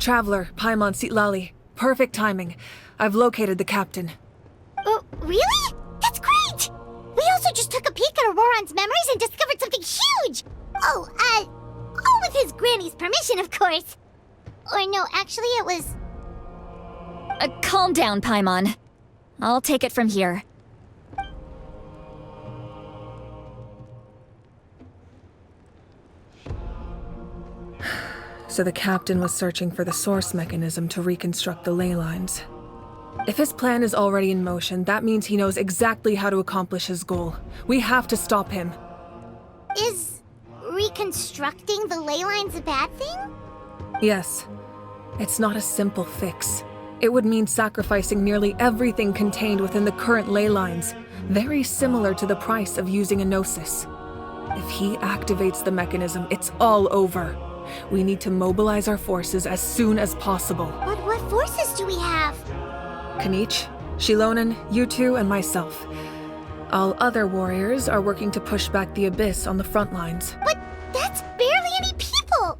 Traveler, Paimon Sitlali. Perfect timing. I've located the captain. Oh, really? That's great! We also just took a peek at Auroron's memories and discovered something huge! All with his granny's permission, of course. Or no, actually it was... Calm down, Paimon. I'll take it from here. So the captain was searching for the source mechanism to reconstruct the ley lines. If his plan is already in motion, that means he knows exactly how to accomplish his goal. We have to stop him. Is reconstructing the ley lines a bad thing? Yes. It's not a simple fix. It would mean sacrificing nearly everything contained within the current ley lines, very similar to the price of using a gnosis. If he activates the mechanism, it's all over. We need to mobilize our forces as soon as possible. But what forces do we have? Kanich, Shilonen, you two, and myself. All other warriors are working to push back the Abyss on the front lines. But that's barely any people!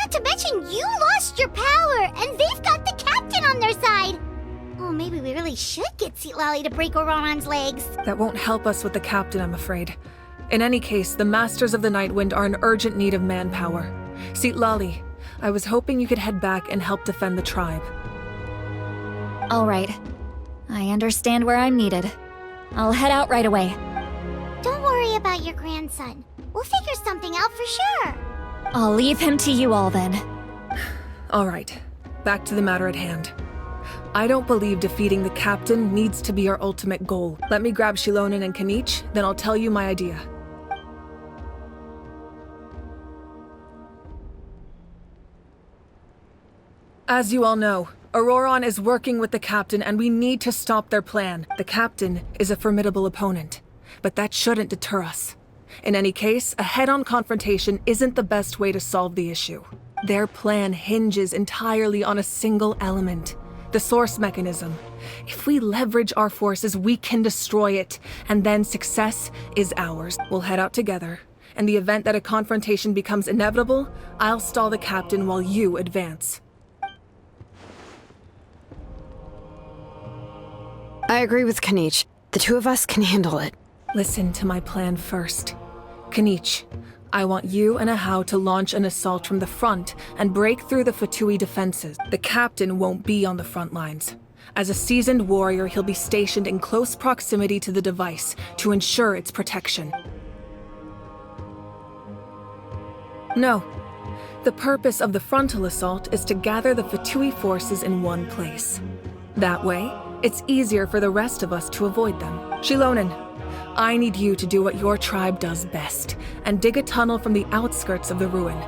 Not to mention you lost your power, and they've got the captain on their side! Oh, maybe we really should get Sitlali to break Auroron's legs. That won't help us with the captain, I'm afraid. In any case, the Masters of the Nightwind are in urgent need of manpower. Sitlali, I was hoping you could head back and help defend the tribe. All right. I understand where I'm needed. I'll head out right away. Don't worry about your grandson. We'll figure something out for sure. I'll leave him to you all then. All right, back to the matter at hand. I don't believe defeating the captain needs to be our ultimate goal. Let me grab Shilonen and Kanich, then I'll tell you my idea. As you all know, Auroron is working with the captain and we need to stop their plan. The captain is a formidable opponent, but that shouldn't deter us. In any case, a head-on confrontation isn't the best way to solve the issue. Their plan hinges entirely on a single element, the source mechanism. If we leverage our forces, we can destroy it, and then success is ours. We'll head out together. In the event that a confrontation becomes inevitable, I'll stall the captain while you advance. I agree with Kanich. The two of us can handle it. Listen to my plan first. Kanich, I want you and Ahau to launch an assault from the front and break through the Fatui defenses. The captain won't be on the front lines. As a seasoned warrior, he'll be stationed in close proximity to the device to ensure its protection. No. The purpose of the frontal assault is to gather the Fatui forces in one place. That way, it's easier for the rest of us to avoid them. Shilonen, I need you to do what your tribe does best, and dig a tunnel from the outskirts of the ruin.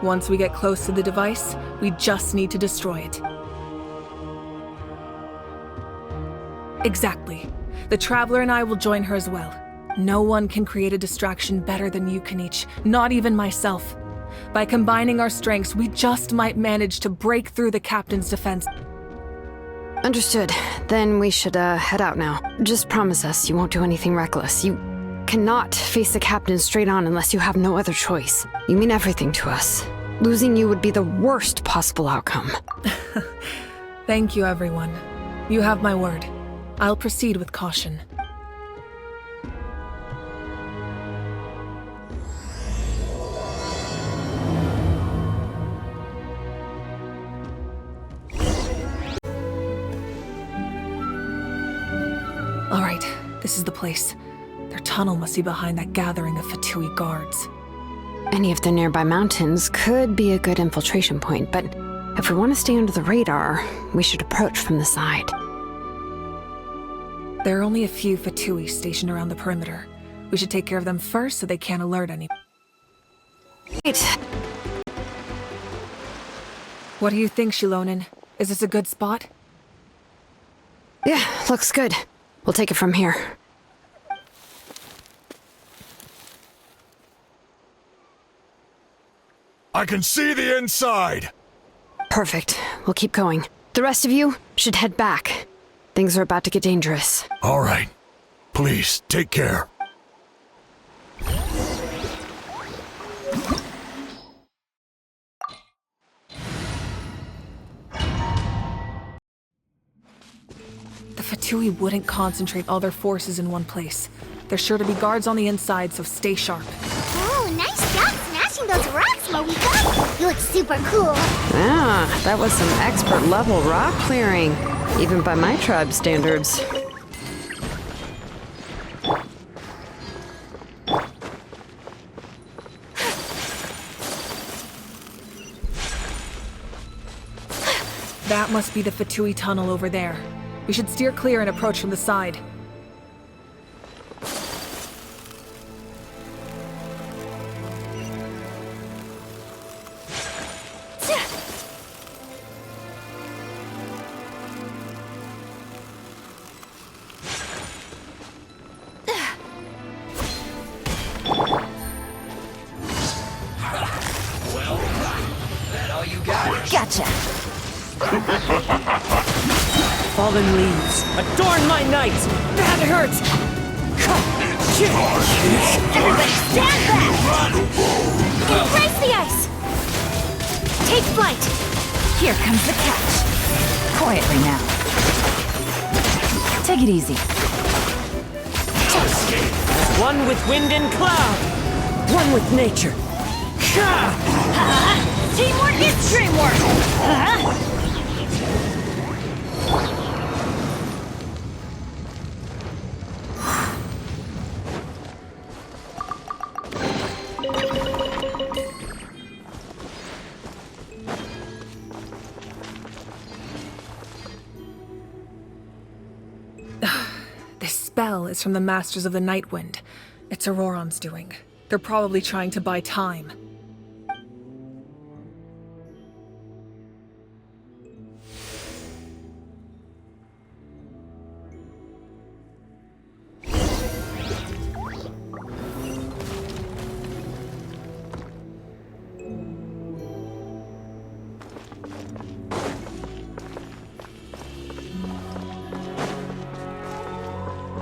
Once we get close to the device, we just need to destroy it. Exactly. The Traveler and I will join her as well. No one can create a distraction better than you, Kanich, not even myself. By combining our strengths, we just might manage to break through the captain's defense. Understood. Then we should, head out now. Just promise us you won't do anything reckless. You cannot face the captain straight on unless you have no other choice. You mean everything to us. Losing you would be the worst possible outcome. Thank you, everyone. You have my word. I'll proceed with caution. All right, this is the place. Their tunnel must be behind that gathering of Fatui guards. Any of the nearby mountains could be a good infiltration point, but if we want to stay under the radar, we should approach from the side. There are only a few Fatui stationed around the perimeter. We should take care of them first so they can't alert anyone. Right. What do you think, Shilonen? Is this a good spot? Yeah, looks good. We'll take it from here. I can see the inside! Perfect. We'll keep going. The rest of you should head back. Things are about to get dangerous. All right. Please, take care. Fatui wouldn't concentrate all their forces in one place. There's sure to be guards on the inside, so stay sharp. Oh, nice job smashing those rocks, Moika! You look super cool. Ah, that was some expert level rock clearing, even by my tribe standards. That must be the Fatui tunnel over there. We should steer clear and approach from the side. Gotcha. Fallen leaves, adorn my night! That hurts! Everybody stand back! Embrace the ice! Take flight! Here comes the catch. Quietly now. Take it easy. One with wind and cloud! One with nature! Teamwork is dreamwork! This spell is from the Masters of the Night Wind. It's Auroron's doing. They're probably trying to buy time.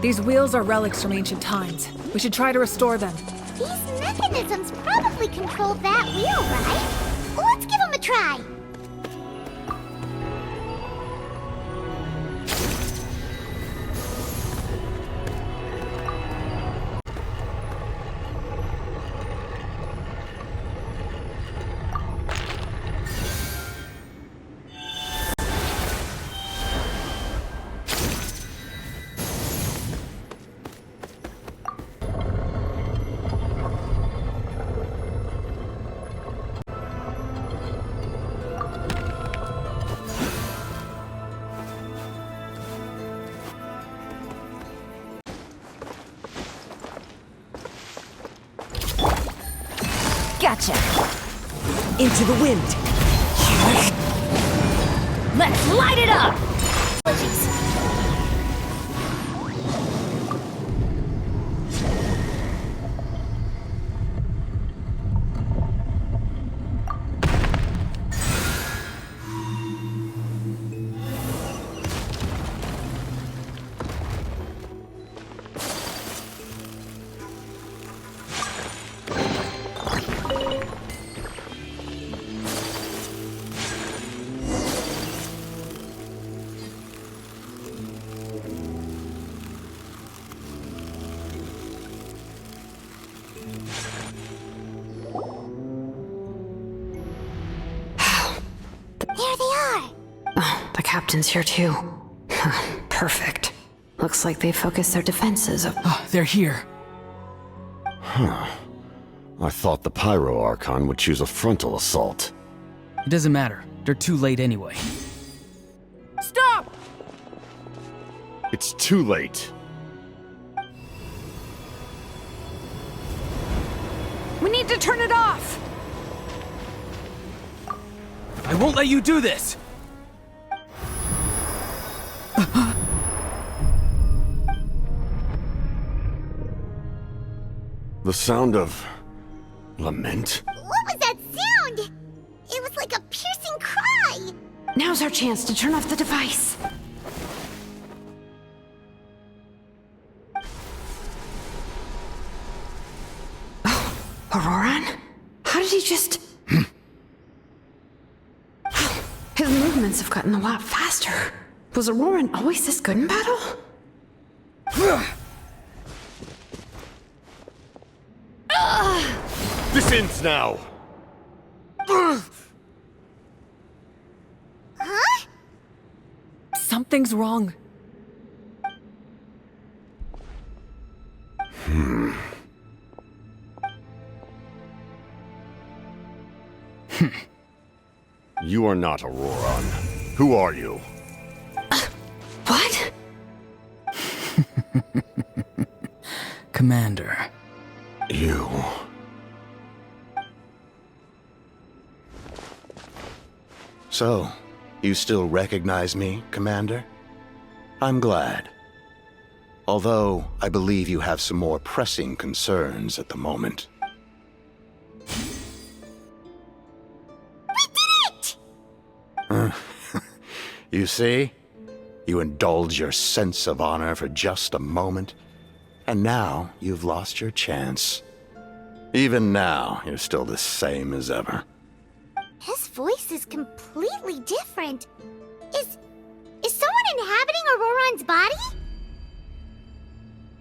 These wheels are relics from ancient times. We should try to restore them. These mechanisms probably control that wheel, right? Let's give them a try. Gotcha. Into the wind! Let's light it up! Apologies. There they are! Oh, the captain's here too. Perfect. Looks like they focused their defenses. They're here. I thought the Pyro Archon would choose a frontal assault. It doesn't matter. They're too late anyway. Stop! It's too late. We need to turn it off! I won't let you do this! The sound of lament? What was that sound? It was like a piercing cry! Now's our chance to turn off the device. Oh, Auroron? How did he just... His movements have gotten a lot faster. Was Auroran always this good in battle? This ends now! Huh? Something's wrong. You are not Auroran. Who are you? What? Commander. You... So, you still recognize me, Commander? I'm glad. Although, I believe you have some more pressing concerns at the moment. We did it! You see? You indulge your sense of honor for just a moment, and now you've lost your chance. Even now, you're still the same as ever. His voice is completely different. Is someone inhabiting Auroran's body?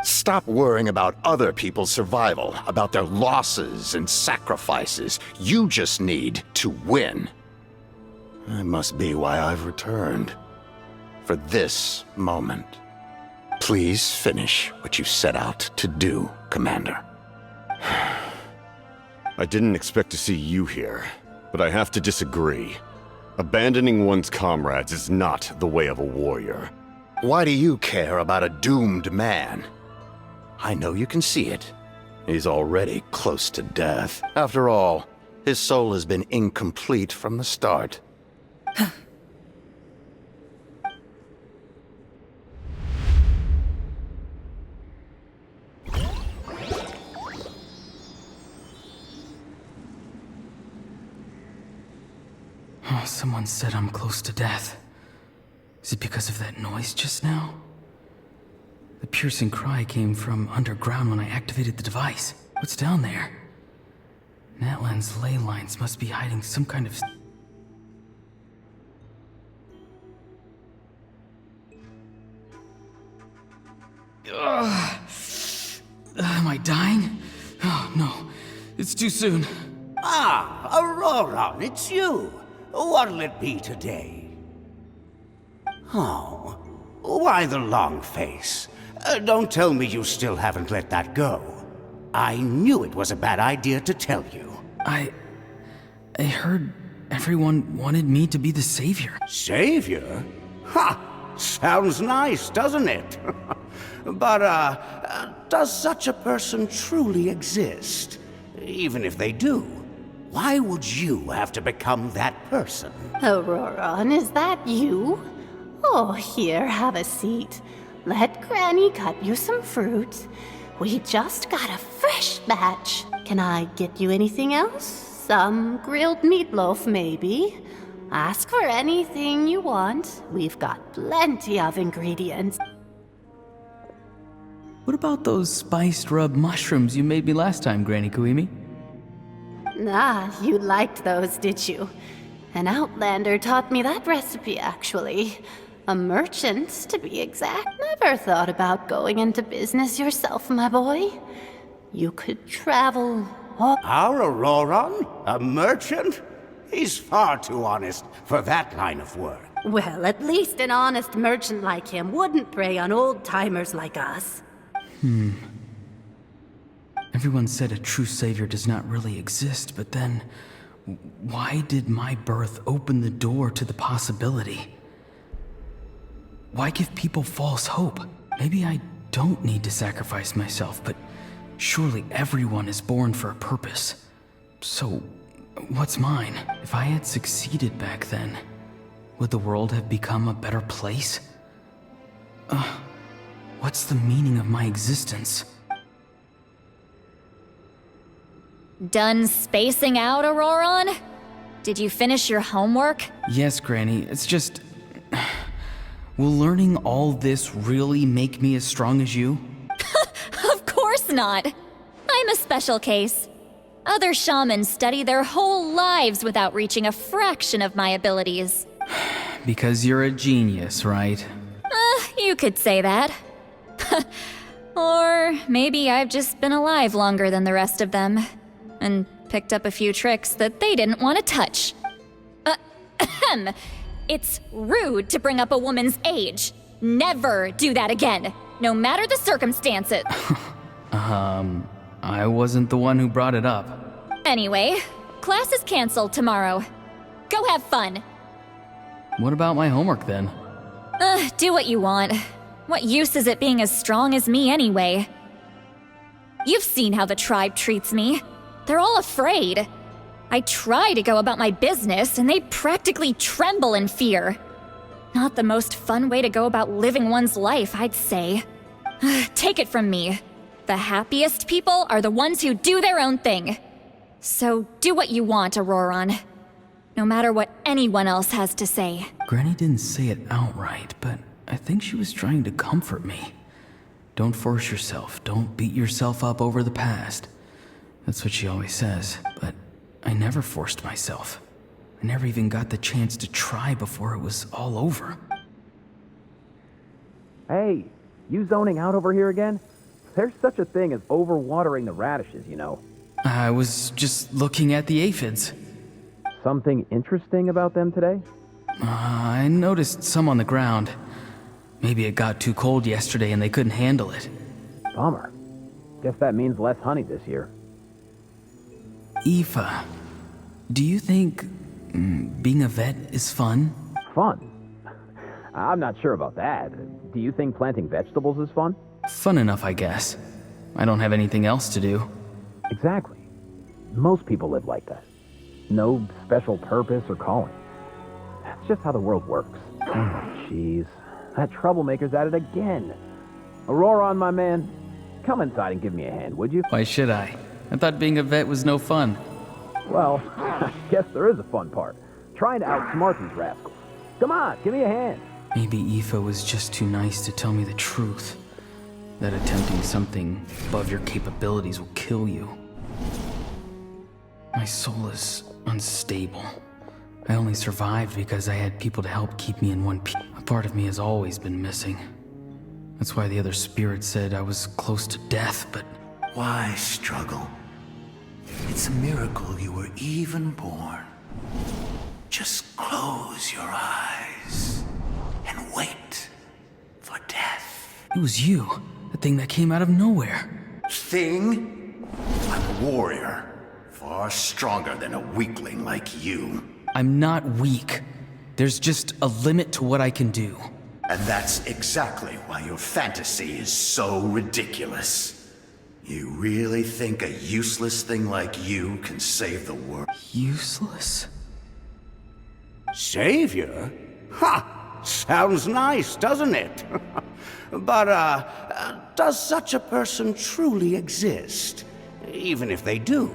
Stop worrying about other people's survival, about their losses and sacrifices. You just need to win. That must be why I've returned. For this moment. Please finish what you set out to do, Commander. I didn't expect to see you here, but I have to disagree. Abandoning one's comrades is not the way of a warrior. Why do you care about a doomed man? I know you can see it. He's already close to death. After all, his soul has been incomplete from the start. Oh, someone said I'm close to death. Is it because of that noise just now? The piercing cry came from underground when I activated the device. What's down there? Natlan's ley lines must be hiding some kind of... Am I dying? Oh, no. It's too soon. Ah, Auroran, it's you. What'll it be today? Oh, why the long face? Don't tell me you still haven't let that go. I knew it was a bad idea to tell you. I heard everyone wanted me to be the savior. Savior? Ha! Sounds nice, doesn't it? But, does such a person truly exist? Even if they do, why would you have to become that person? Auroran, is that you? Oh, here, have a seat. Let Granny cut you some fruit. We just got a fresh batch. Can I get you anything else? Some grilled meatloaf, maybe? Ask for anything you want. We've got plenty of ingredients. What about those spiced rub mushrooms you made me last time, Granny Kuimi? Ah, you liked those, did you? An outlander taught me that recipe, actually. A merchant, to be exact. Never thought about going into business yourself, my boy. You could travel all... Our Auroran? A merchant? He's far too honest for that line of work. Well, at least an honest merchant like him wouldn't prey on old-timers like us. Everyone said a true savior does not really exist, but then... why did my birth open the door to the possibility? Why give people false hope? Maybe I don't need to sacrifice myself, but surely everyone is born for a purpose. So, what's mine? If I had succeeded back then, would the world have become a better place? What's the meaning of my existence? Done spacing out, Auroran? Did you finish your homework? Yes, Granny, it's just... will learning all this really make me as strong as you? Of course not. I'm a special case. Other shamans study their whole lives without reaching a fraction of my abilities. Because you're a genius, right? You could say that. Or maybe I've just been alive longer than the rest of them, and picked up a few tricks that they didn't want to touch. It's rude to bring up a woman's age. Never do that again, no matter the circumstances. I wasn't the one who brought it up. Anyway, class is canceled tomorrow. Go have fun. What about my homework then? Do what you want. What use is it being as strong as me anyway? You've seen how the tribe treats me. They're all afraid. I try to go about my business, and they practically tremble in fear. Not the most fun way to go about living one's life, I'd say. Take it from me. The happiest people are the ones who do their own thing. So do what you want, Auroron. No matter what anyone else has to say. Granny didn't say it outright, but I think she was trying to comfort me. Don't force yourself. Don't beat yourself up over the past. That's what she always says, but I never forced myself. I never even got the chance to try before it was all over. Hey, you zoning out over here again? There's such a thing as overwatering the radishes, you know. I was just looking at the aphids. Something interesting about them today? I noticed some on the ground. Maybe it got too cold yesterday and they couldn't handle it. Bummer. Guess that means less honey this year. Aoife, do you think being a vet is fun? Fun? I'm not sure about that. Do you think planting vegetables is fun? Fun enough, I guess. I don't have anything else to do. Exactly. Most people live like that. No special purpose or calling. That's just how the world works. Oh, jeez. That troublemaker's at it again. Auroron, my man, come inside and give me a hand, would you? Why should I? I thought being a vet was no fun. Well, I guess there is a fun part. Trying to outsmart these rascals. Come on, give me a hand. Maybe Aoife was just too nice to tell me the truth. That attempting something above your capabilities will kill you. My soul is unstable. I only survived because I had people to help keep me in one piece. A part of me has always been missing. That's why the other spirits said I was close to death, but... Why struggle? It's a miracle you were even born. Just close your eyes and wait for death. It was you, the thing that came out of nowhere. Thing? I'm a warrior, far stronger than a weakling like you. I'm not weak. There's just a limit to what I can do. And that's exactly why your fantasy is so ridiculous. You really think a useless thing like you can save the world? Useless? Savior? Ha! Sounds nice, doesn't it? But, does such a person truly exist? Even if they do,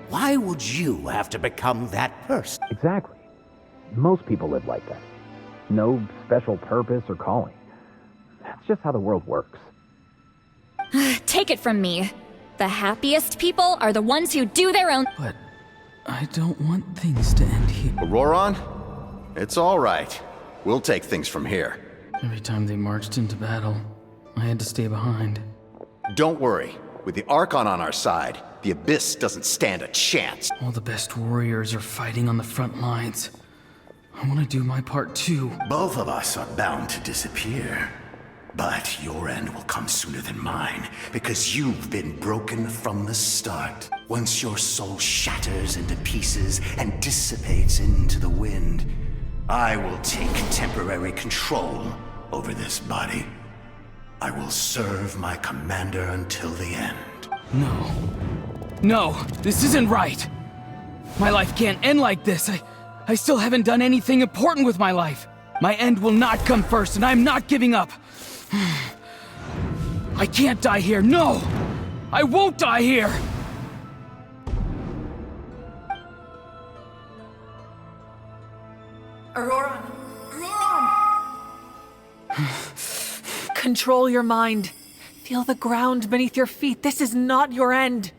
why would you have to become that person? Exactly. Most people live like that. No special purpose or calling. That's just how the world works. Take it from me. The happiest people are the ones who do their own— But I don't want things to end here. Auroron? It's all right. We'll take things from here. Every time they marched into battle, I had to stay behind. Don't worry. With the Archon on our side, the Abyss doesn't stand a chance. All the best warriors are fighting on the front lines. I want to do my part too. Both of us are bound to disappear. But your end will come sooner than mine, because you've been broken from the start. Once your soul shatters into pieces and dissipates into the wind, I will take temporary control over this body. I will serve my commander until the end. No. No, this isn't right. My life can't end like this. I still haven't done anything important with my life. My end will not come first, and I'm not giving up. I can't die here. No! I won't die here! Auroron! Control your mind. Feel the ground beneath your feet. This is not your end.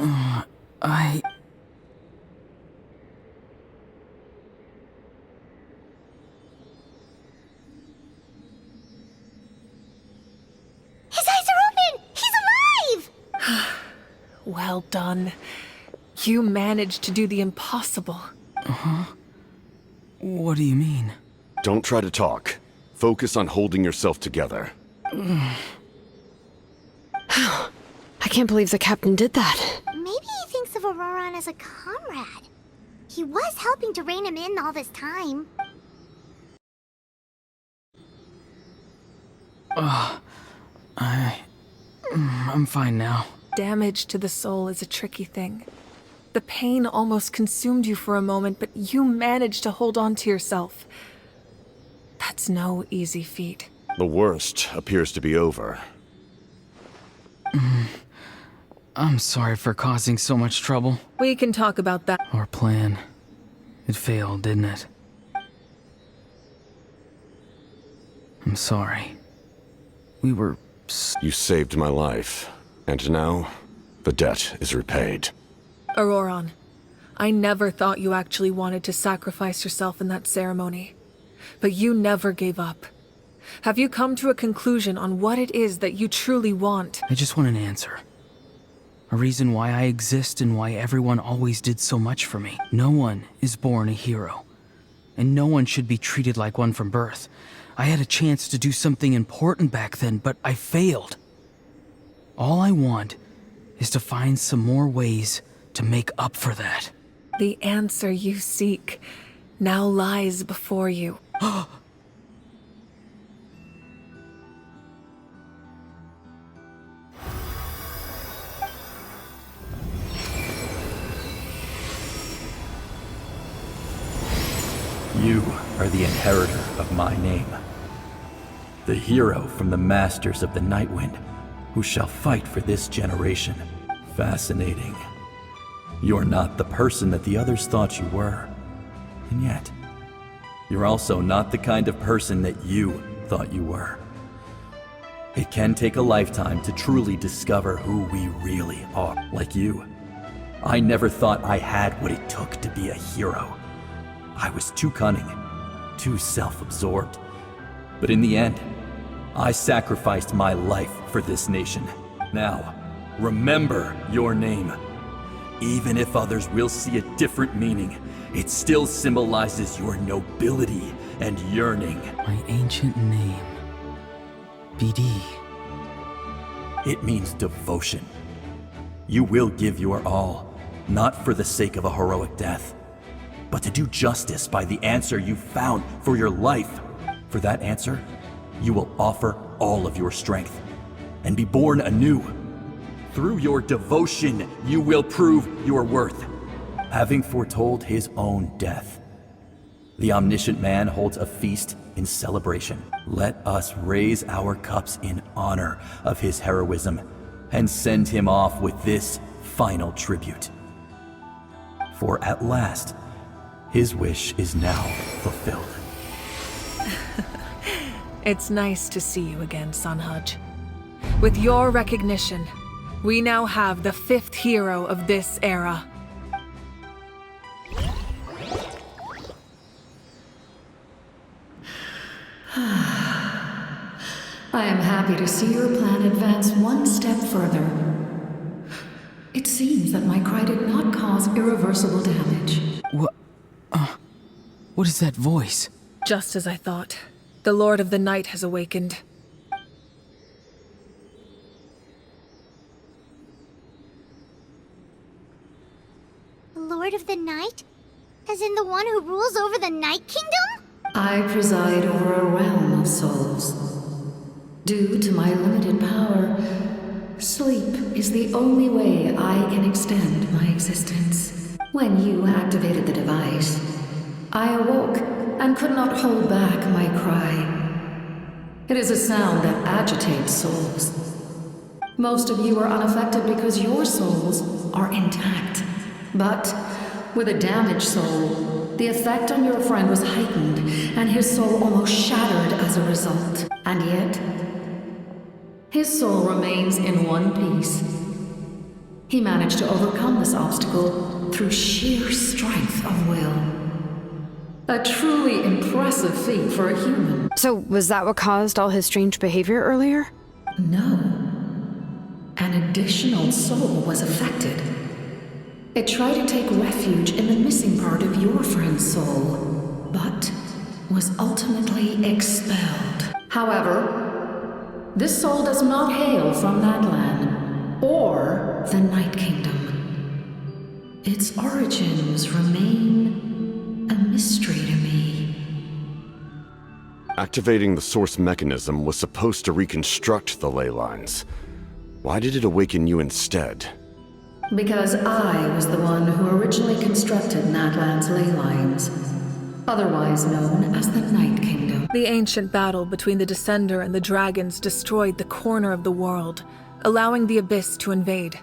His eyes are open! He's alive! Well done. You managed to do the impossible. What do you mean? Don't try to talk. Focus on holding yourself together. I can't believe the captain did that. Maybe he thinks of Auroran as a comrade. He was helping to rein him in all this time. I'm fine now. Damage to the soul is a tricky thing. The pain almost consumed you for a moment, but you managed to hold on to yourself. That's no easy feat. The worst appears to be over. I'm sorry for causing so much trouble. We can talk about that. Our plan. It failed, didn't it? I'm sorry. We were... You saved my life, and now the debt is repaid. Auroran, I never thought you actually wanted to sacrifice yourself in that ceremony. But you never gave up. Have you come to a conclusion on what it is that you truly want? I just want an answer. A reason why I exist and why everyone always did so much for me. No one is born a hero. And no one should be treated like one from birth. I had a chance to do something important back then, but I failed. All I want is to find some more ways to make up for that. The answer you seek now lies before you. You are the inheritor of my name. The hero from the Masters of the Nightwind, who shall fight for this generation. Fascinating. You're not the person that the others thought you were. And yet, you're also not the kind of person that you thought you were. It can take a lifetime to truly discover who we really are. Like you, I never thought I had what it took to be a hero. I was too cunning, too self-absorbed. But in the end, I sacrificed my life for this nation. Now, remember your name. Even if others will see a different meaning, it still symbolizes your nobility and yearning. My ancient name. BD. It means devotion. You will give your all, not for the sake of a heroic death, but to do justice by the answer you found for your life. For that answer, you will offer all of your strength and be born anew. Through your devotion, you will prove your worth. Having foretold his own death, the omniscient man holds a feast in celebration. Let us raise our cups in honor of his heroism and send him off with this final tribute. For at last, his wish is now fulfilled. It's nice to see you again, Sunhudge. With your recognition, we now have the 5th hero of this era. I am happy to see your plan advance one step further. It seems that my cry did not cause irreversible damage. What is that voice? Just as I thought. The Lord of the Night has awakened. Lord of the Night? As in the one who rules over the Night Kingdom? I preside over a realm of souls. Due to my limited power, sleep is the only way I can extend my existence. When you activated the device, I awoke and could not hold back my cry. It is a sound that agitates souls. Most of you are unaffected because your souls are intact. But with a damaged soul, the effect on your friend was heightened, and his soul almost shattered as a result. And yet, his soul remains in one piece. He managed to overcome this obstacle through sheer strength of will. A truly impressive feat for a human. So, was that what caused all his strange behavior earlier? No. An additional soul was affected. It tried to take refuge in the missing part of your friend's soul, but was ultimately expelled. However, this soul does not hail from Natlan or the Night Kingdom. Its origins remain a mystery to me. Activating the source mechanism was supposed to reconstruct the ley lines. Why did it awaken you instead? Because I was the one who originally constructed Natlan's ley lines, otherwise known as the Night Kingdom. The ancient battle between the Descender and the dragons destroyed the corner of the world, allowing the Abyss to invade.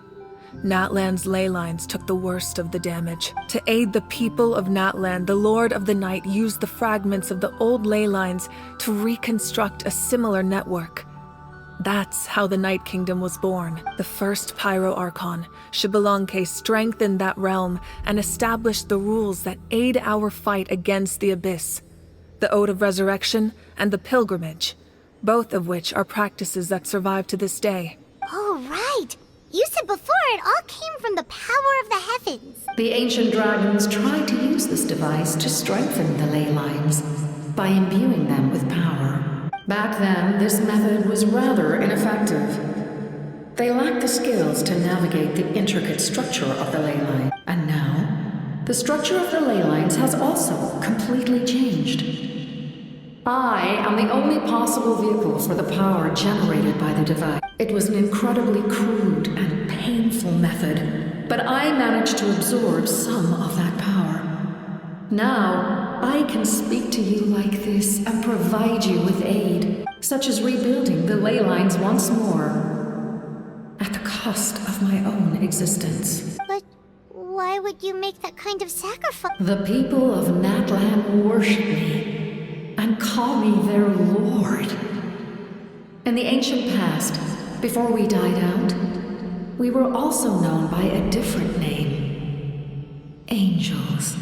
Natlan's ley lines took the worst of the damage. To aid the people of Natlan, the Lord of the Night used the fragments of the old ley lines to reconstruct a similar network. That's how the Night Kingdom was born. The first Pyro Archon, Xbalanque, strengthened that realm and established the rules that aid our fight against the Abyss. The Ode of Resurrection and the Pilgrimage, both of which are practices that survive to this day. Oh, right! You said before it all came from the power of the heavens. The ancient dragons tried to use this device to strengthen the ley lines by imbuing them with power. Back then, this method was rather ineffective. They lacked the skills to navigate the intricate structure of the ley line. And now, the structure of the ley lines has also completely changed. I am the only possible vehicle for the power generated by the device. It was an incredibly crude and painful method, but I managed to absorb some of that power. Now, I can speak to you like this and provide you with aid, such as rebuilding the ley lines once more, at the cost of my own existence. But why would you make that kind of sacrifice? The people of Natlan worship me and call me their lord. In the ancient past, before we died out, we were also known by a different name: angels.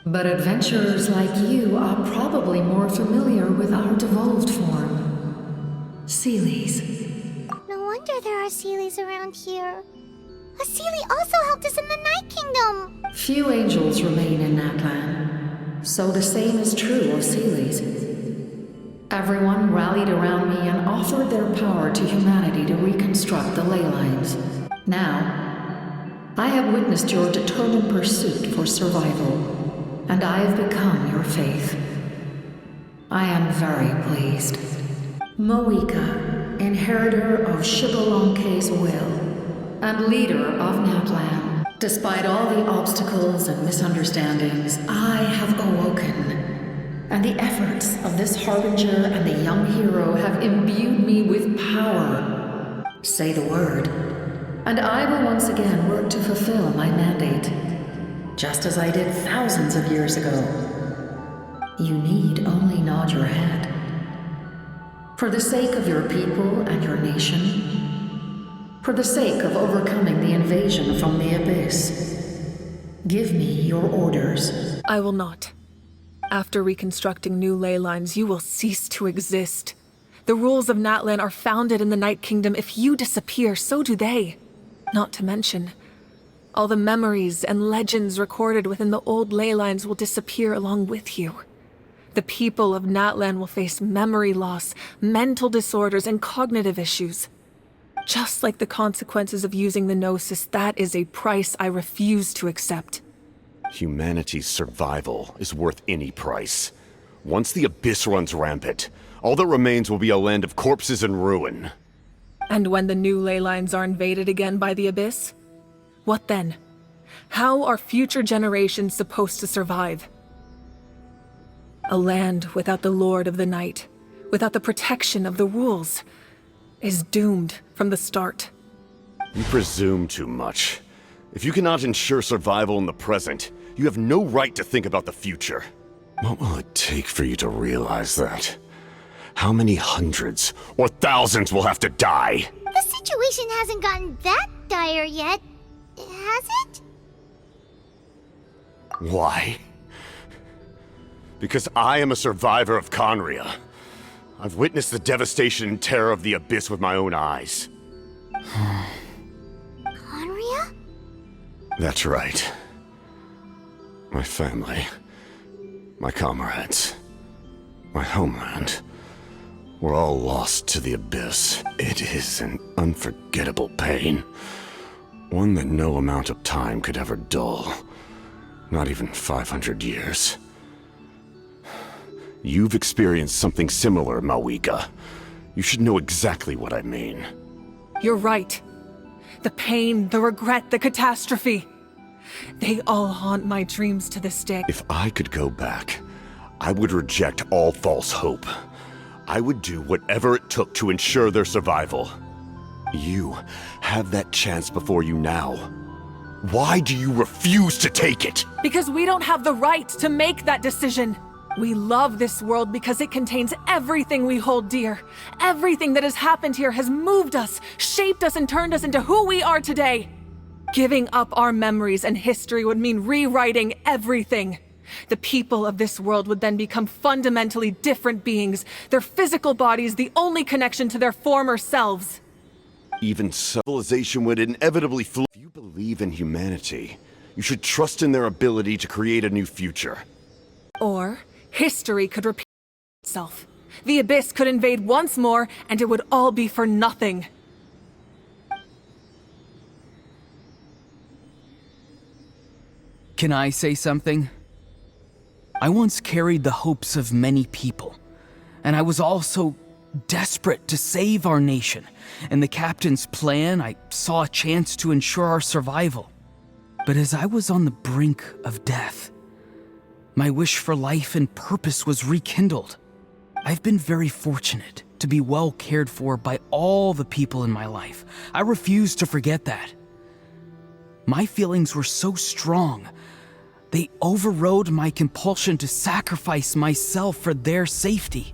But adventurers like you are probably more familiar with our devolved form, Seelies. No wonder there are Seelies around here. A Seelie also helped us in the Night Kingdom. Few angels remain in Natlan, so the same is true of Seelies. Everyone rallied around me and offered their power to humanity to reconstruct the ley lines. Now, I have witnessed your determined pursuit for survival, and I have become your faith. I am very pleased. Moika, inheritor of Xbalanque's will, and leader of Natlan. Despite all the obstacles and misunderstandings, I have awoken, and the efforts of this harbinger and the young hero have imbued me with power. Say the word, and I will once again work to fulfill my mandate, just as I did thousands of years ago. You need only nod your head. For the sake of your people and your nation, for the sake of overcoming the invasion from the Abyss, give me your orders. I will not. After reconstructing new ley lines, you will cease to exist. The rules of Natlan are founded in the Night Kingdom. If you disappear, so do they. Not to mention, all the memories and legends recorded within the old ley lines will disappear along with you. The people of Natlan will face memory loss, mental disorders, and cognitive issues. Just like the consequences of using the Gnosis, that is a price I refuse to accept. Humanity's survival is worth any price. Once the Abyss runs rampant, all that remains will be a land of corpses and ruin. And when the new ley lines are invaded again by the Abyss? What then? How are future generations supposed to survive? A land without the Lord of the Night, without the protection of the rules, is doomed from the start. You presume too much. If you cannot ensure survival in the present, you have no right to think about the future. What will it take for you to realize that? How many hundreds or thousands will have to die? The situation hasn't gotten that dire yet. has it? Why? Because I am a survivor of Conria. I've witnessed the devastation and terror of the Abyss with my own eyes. Conria? That's right. My family, my comrades, my homeland, we're all lost to the Abyss. It is an unforgettable pain. One that no amount of time could ever dull. Not even 500 years. You've experienced something similar, Mawika. You should know exactly what I mean. You're right. The pain, the regret, the catastrophe. They all haunt my dreams to this day. If I could go back, I would reject all false hope. I would do whatever it took to ensure their survival. You have that chance before you now. Why do you refuse to take it? Because we don't have the right to make that decision. We love this world because it contains everything we hold dear. Everything that has happened here has moved us, shaped us, and turned us into who we are today. Giving up our memories and history would mean rewriting everything. The people of this world would then become fundamentally different beings, their physical bodies the only connection to their former selves. Even civilization would inevitably flow. If you believe in humanity, you should trust in their ability to create a new future. Or history could repeat itself. The Abyss could invade once more, and it would all be for nothing. Can I say something? I once carried the hopes of many people, and I was also desperate to save our nation. In the captain's plan, I saw a chance to ensure our survival. But as I was on the brink of death, my wish for life and purpose was rekindled. I've been very fortunate to be well cared for by all the people in my life. I refuse to forget that. My feelings were so strong, they overrode my compulsion to sacrifice myself for their safety.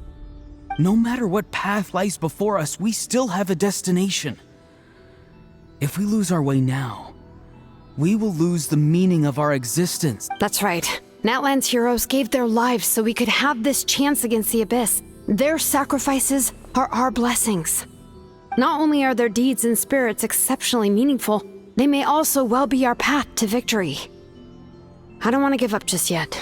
No matter what path lies before us, we still have a destination. If we lose our way now, we will lose the meaning of our existence. That's right. Natlan's heroes gave their lives so we could have this chance against the Abyss. Their sacrifices are our blessings. Not only are their deeds and spirits exceptionally meaningful, they may also well be our path to victory. I don't want to give up just yet.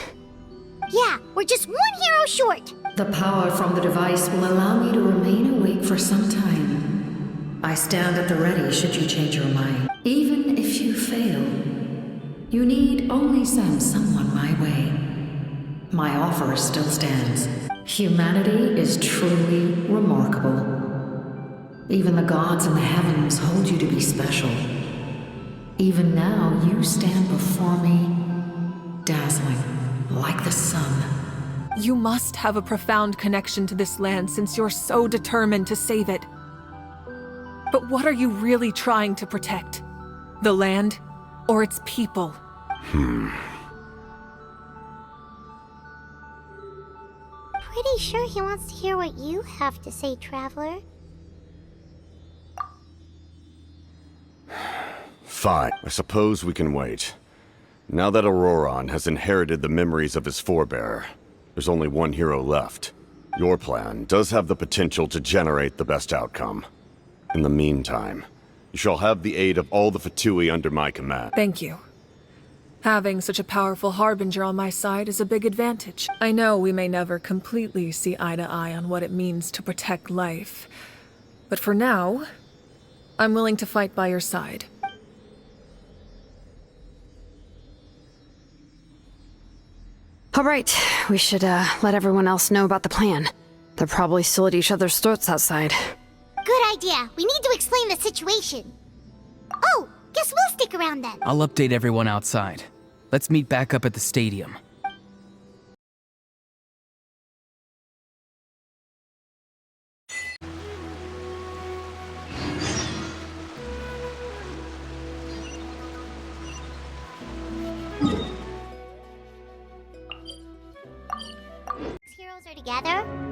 Yeah, we're just one hero short. The power from the device will allow me to remain awake for some time. I stand at the ready should you change your mind. Even if you fail, you need only send someone my way. My offer still stands. Humanity is truly remarkable. Even the gods in the heavens hold you to be special. Even now, you stand before me, dazzling, like the sun. You must have a profound connection to this land since you're so determined to save it. But what are you really trying to protect? The land or its people? Pretty sure he wants to hear what you have to say, Traveler. Fine. I suppose we can wait. Now that Auroron has inherited the memories of his forebearer, there's only one hero left. Your plan does have the potential to generate the best outcome. In the meantime, you shall have the aid of all the Fatui under my command. Thank you. Having such a powerful harbinger on my side is a big advantage. I know we may never completely see eye to eye on what it means to protect life, but for now, I'm willing to fight by your side. All right, we should let everyone else know about the plan. They're probably still at each other's throats outside. Good idea. We need to explain the situation. Oh, guess we'll stick around then. I'll update everyone outside. Let's meet back up at the stadium. Heroes are together.